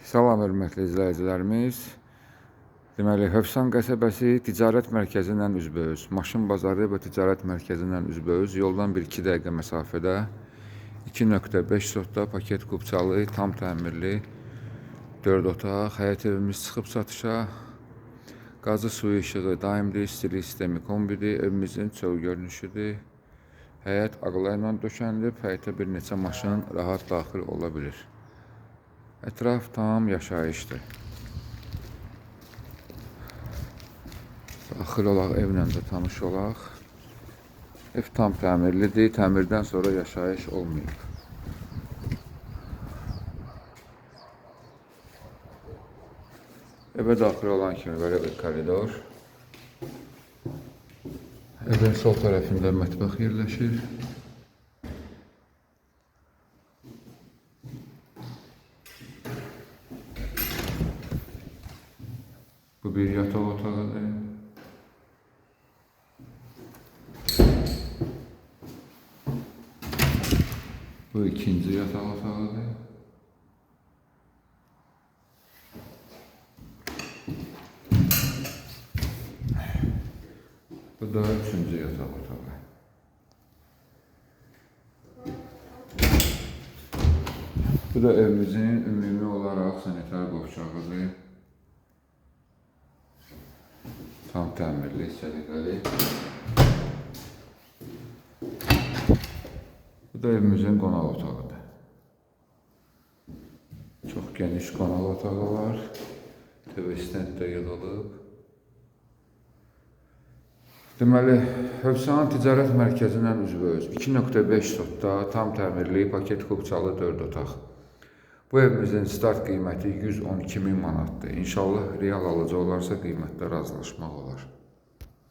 Salam hörmətli izləyicilərimiz. Deməli, Hövsan qəsəbəsi ticarət mərkəzi ilə üzbəüz, maşın bazarı və ticarət mərkəzi ilə üzbəüz, yoldan 1-2 dəqiqə məsafədə 2.5 sotda paket qubçalı, tam təmirli 4 otaq, həyət evimiz çıxıb satışa. Qazı suyu işığı daimli, istilik sistemi kombidir, evimizin çöl görünüşüdür. Həyət ağla ilə döşənilib, həyətə bir neçə maşın rahat daxil ola bilir. Ətraf tam yaşayışdır. Daxil olaq, evlə də tanış olaq. Ev tam təmirlidir, təmirdən sonra yaşayış olmayıb. Evə daxil olan kimi belə bir koridor. Evin sol tərəfində mətbəx yerləşir. Bu bir yataq otağıdır. Bu ikinci yataq otağıdır. Bu da üçüncü yataq otağı. Bu da evimizin ümumi olaraq sanitar qovşağıdır. Tam təmirli, səliqəli. Bu da evimizin qonaq otağıdır. Çox geniş qonaq otağı var. TV stand də yığılıb. Deməli, Hövsan ticarət mərkəzindən üzbəüz 2.5 sotda tam təmirli paket qubçalı 4 otaq. Bu evimizin start qiyməti 112.000 manatdır. İnşallah real alıcı olarsa qiymətdə razılaşmaq olar.